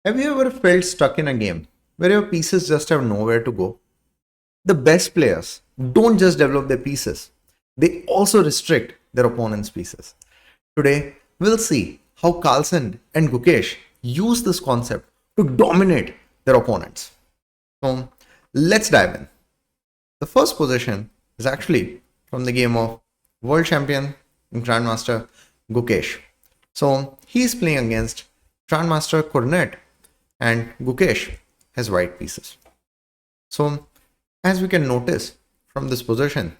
Have you ever felt stuck in a game where your pieces just have nowhere to go? The best players don't just develop their pieces, they also restrict their opponent's pieces. Today, we'll see how Carlsen and Gukesh use this concept to dominate their opponents. So, let's dive in. The first position is actually from the game of world champion and grandmaster Gukesh. So, he's playing against grandmaster Kornet and Gukesh has white pieces. So, as we can notice from this position,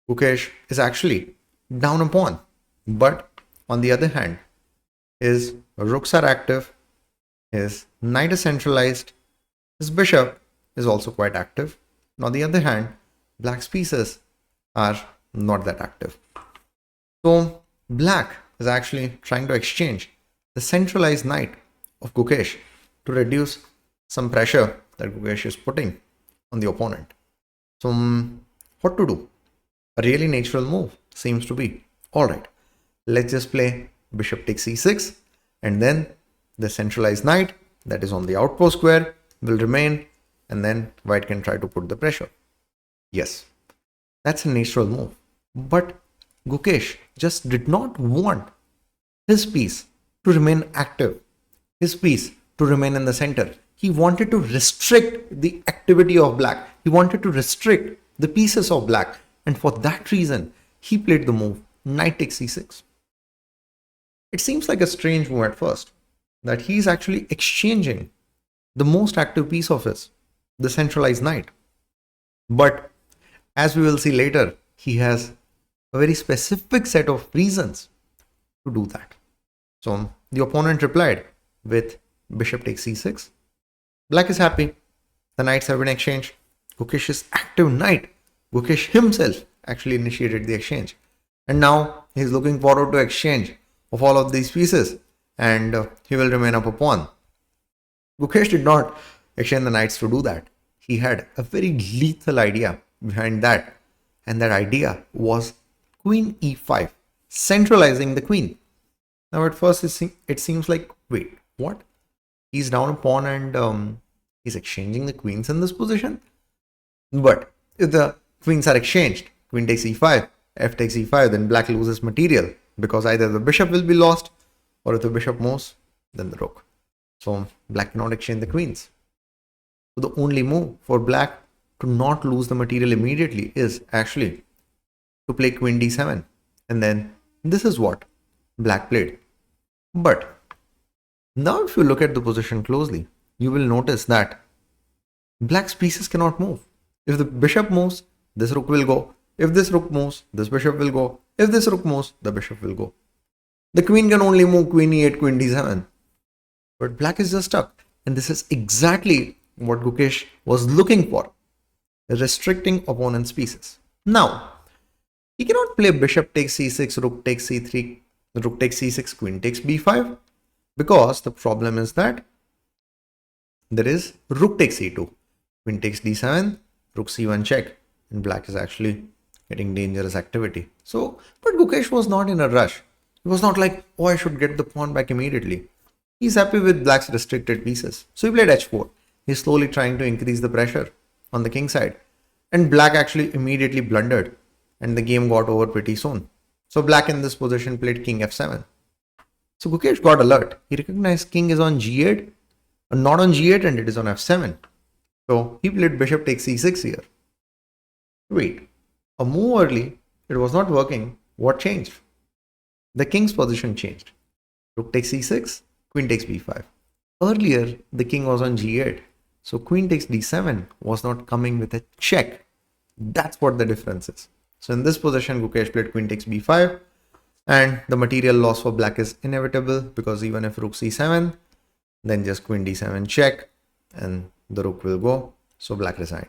Gukesh is actually down a pawn, but on the other hand, his rooks are active, his knight is centralized, his bishop is also quite active. And on the other hand, black's pieces are not that active. So, black is actually trying to exchange the centralized knight of Gukesh to reduce some pressure that Gukesh is putting on the opponent. So, what to do? A really natural move seems to be, alright, let's just play bishop takes c6 and then the centralized knight that is on the outpost square will remain and then white can try to put the pressure. Yes, that's a natural move. But Gukesh just did not want his piece to remain active, his piece to remain in the center. He wanted to restrict the activity of black. He wanted to restrict the pieces of black. And for that reason, he played the move knight takes c6. It seems like a strange move at first, that he's actually exchanging the most active piece of his, the centralized knight. But as we will see later, he has a very specific set of reasons to do that. So the opponent replied with bishop takes c6. Black is happy. The knights have been exchanged. Gukesh's active knight, Gukesh himself actually initiated the exchange. And now he's looking forward to exchange of all of these pieces and he will remain up a pawn. Gukesh did not exchange the knights to do that. He had a very lethal idea behind that. And that idea was queen e5, centralizing the queen. Now at first it seems like, wait, what? He's down a pawn and he's exchanging the queens in this position. But if the queens are exchanged, queen takes e5, f takes e5, then black loses material because either the bishop will be lost or if the bishop moves, then the rook. So black cannot exchange the queens. So the only move for black to not lose the material immediately is actually to play queen d7. And then this is what black played. But now if you look at the position closely, you will notice that black's pieces cannot move. If the bishop moves, this rook will go. If this rook moves, this bishop will go. If this rook moves, the bishop will go. The queen can only move queen e8, queen d7. But black is just stuck. And this is exactly what Gukesh was looking for, restricting opponent's pieces. Now, he cannot play bishop takes c6, rook takes c3, rook takes c6, queen takes b5, because the problem is that there is rook takes e2, queen takes d7, rook c1 check, and black is actually getting dangerous activity. So, but Gukesh was not in a rush. He was not like, oh, I should get the pawn back immediately. He's happy with black's restricted pieces. So he played h4. He's slowly trying to increase the pressure on the king side. And black actually immediately blundered and the game got over pretty soon. So black in this position played king f7. So Gukesh got alert. He recognized king is on g8, not on g8 and it is on f7. So he played bishop takes c6 here. Wait, a move early, it was not working. What changed? The king's position changed. Rook takes c6, queen takes b5. Earlier, the king was on g8. So queen takes d7 was not coming with a check. That's what the difference is. So in this position, Gukesh played queen takes b5. And the material loss for black is inevitable because even if rook c7, then just queen d7 check and the rook will go. So black resigned.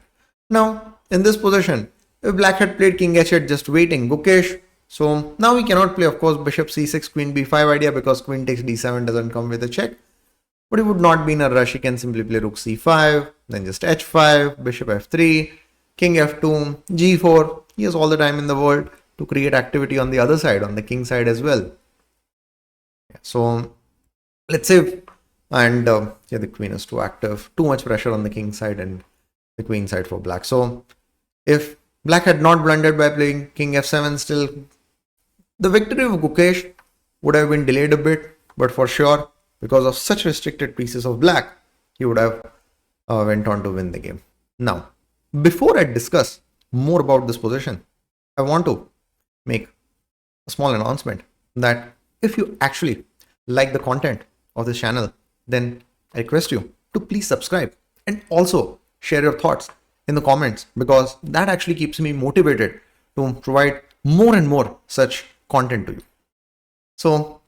Now, in this position, if black had played king h8 just waiting, Gukesh, so now we cannot play, of course, bishop c6, queen b5 idea because queen takes d7 doesn't come with a check. But he would not be in a rush. He can simply play rook c5, then just h5, bishop f3, king f2, g4. He has all the time in the world to create activity on the other side, on the king side as well. So let's say And yeah, the queen is too active, too much pressure on the king side and the queen side for black. So if black had not blundered by playing king f7, still the victory of Gukesh would have been delayed a bit, but for sure, because of such restricted pieces of black, he would have went on to win the game. Now, before I discuss more about this position, I want to make a small announcement that if you actually like the content of this channel, then I request you to please subscribe and also share your thoughts in the comments, because that actually keeps me motivated to provide more and more such content to you. So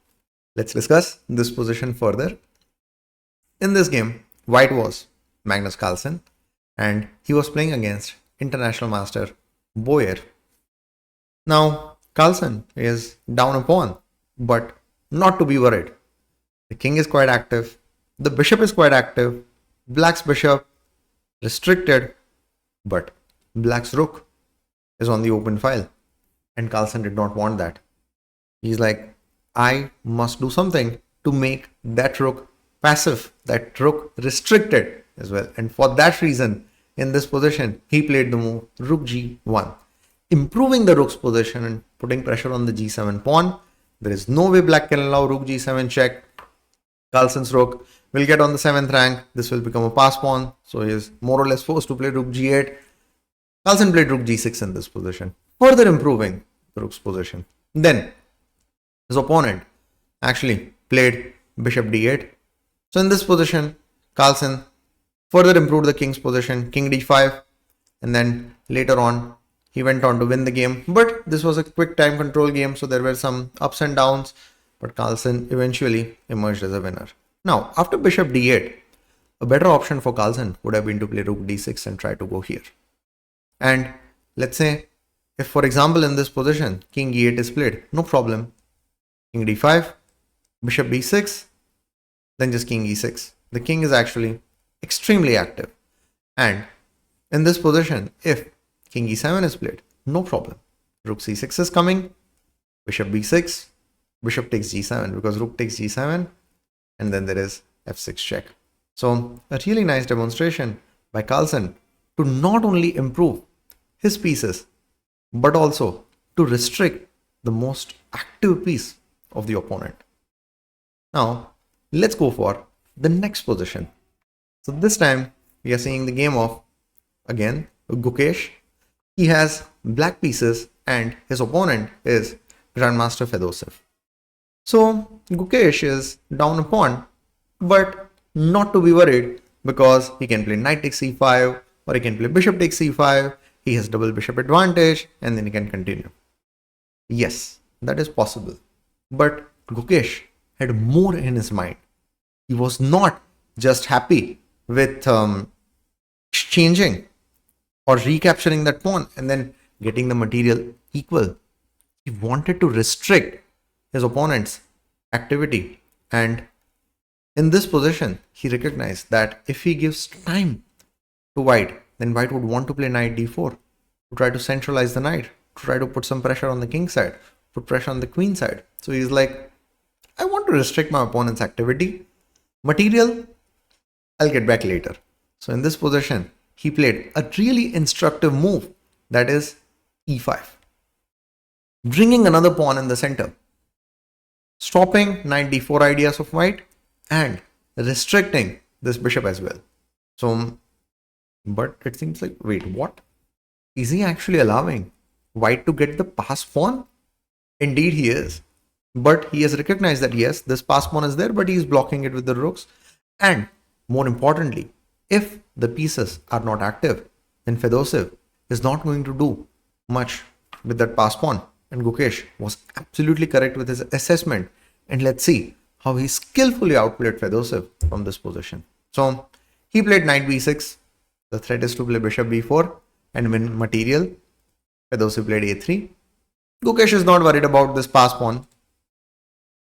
let's discuss this position further. In this game, white was Magnus Carlsen and he was playing against international master Boyer. Now Carlson is down a pawn, but not to be worried. The king is quite active, the bishop is quite active, black's bishop restricted, but black's rook is on the open file, and Carlson did not want that. He's like, I must do something to make that rook passive, that rook restricted as well. And for that reason, in this position, he played the move rook g1, improving the rook's position and putting pressure on the g7 pawn. There is no way black can allow rook g7 check. Carlsen's rook will get on the 7th rank. This will become a pass pawn. So he is more or less forced to play rook g8. Carlsen played rook g6 in this position, further improving the rook's position. Then his opponent actually played bishop d8. So in this position, Carlsen further improved the king's position, king d5, and then later on he went on to win the game. But this was a quick time control game, so there were some ups and downs, but Carlsen eventually emerged as a winner. Now, after bishop d8, a better option for Carlsen would have been to play rook d6 and try to go here. And let's say, if for example in this position, king e8 is played, no problem. King d5, bishop b6, then just king e6. The king is actually extremely active. And in this position, if king e7 is played, no problem. Rook c6 is coming, bishop b6, bishop takes g7 because rook takes g7, and then there is f6 check. So a really nice demonstration by Carlsen to not only improve his pieces, but also to restrict the most active piece of the opponent. Now, let's go for the next position. So this time we are seeing the game of, again, Gukesh. He has black pieces and his opponent is Grandmaster Fedoseev. So Gukesh is down a pawn, but not to be worried, because he can play knight takes c5 or he can play bishop takes c5. He has double bishop advantage and then he can continue. Yes, that is possible. But Gukesh had more in his mind. He was not just happy with exchanging or recapturing that pawn and then getting the material equal. He wanted to restrict his opponent's activity, and in this position he recognized that if he gives time to white, then white would want to play knight d4 to try to centralize the knight, to try to put some pressure on the king side, put pressure on the queen side. So he's like, I want to restrict my opponent's activity. Material, I'll get back later. So in this position, he played a really instructive move, that is e5, bringing another pawn in the center, stopping knight d4 ideas of white and restricting this bishop as well. So, but it seems like, wait, what? Is he actually allowing white to get the pass pawn? Indeed he is. But he has recognized that yes, this pass pawn is there, but he is blocking it with the rooks. And more importantly, if the pieces are not active, then Fedoseev is not going to do much with that pass pawn. And Gukesh was absolutely correct with his assessment. And let's see how he skillfully outplayed Fedoseev from this position. So he played knight b6. The threat is to play bishop b4 and win material. Fedoseev played a3. Gukesh is not worried about this pass pawn.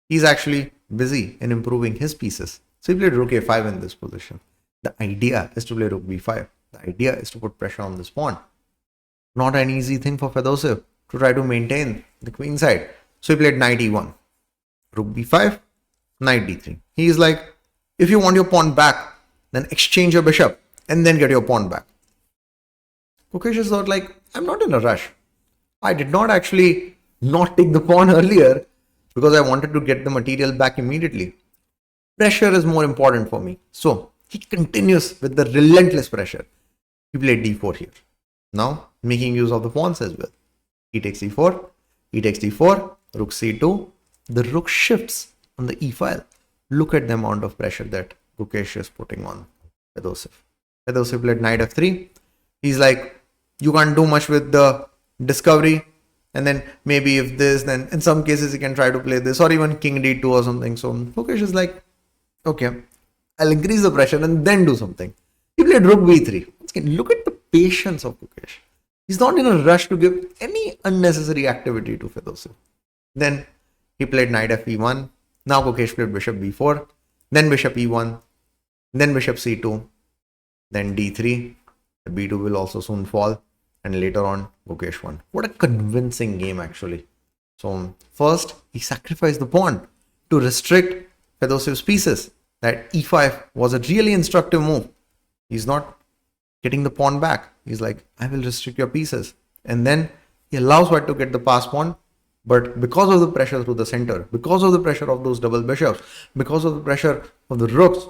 He's actually busy in improving his pieces. So he played rook a5 in this position. The idea is to play rook b5. The idea is to put pressure on this pawn. Not an easy thing for Fedoseev to try to maintain the queen side. So he played knight e1. Rook b5, knight d3. He is like, If you want your pawn back, then exchange your bishop and then get your pawn back. Gukesh is thought like, I'm not in a rush. I did not actually not take the pawn earlier because I wanted to get the material back immediately. Pressure is more important for me. So he continues with the relentless pressure. He played d4 here. Now making use of the pawns as well. He takes e4, he takes d4, rook c2. The rook shifts on the e file. Look at the amount of pressure that Gukesh is putting on Fedoseev. Fedoseev played knight f3. He's like, you can't do much with the discovery. And then maybe if this, then in some cases he can try to play this or even king d2 or something. So Gukesh is like, okay, I'll increase the pressure and then do something. He played rook b3. Look at the patience of Gukesh. He's not in a rush to give any unnecessary activity to Fedoseev. Then he played knight f1. Now Gukesh played bishop b4. Then bishop e1. Then bishop c2. Then d3. The b2 will also soon fall. And later on, Gukesh won. What a convincing game actually. So first, he sacrificed the pawn to restrict Fedoseev's pieces. That e5 was a really instructive move. He's not getting the pawn back. He's like, I will restrict your pieces. And then he allows white to get the pass pawn. But because of the pressure through the center, because of the pressure of those double bishops, because of the pressure of the rooks,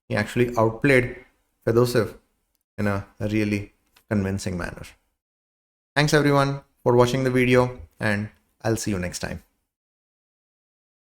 he actually outplayed Fedoseev in a really convincing manner. Thanks everyone for watching the video, and I'll see you next time.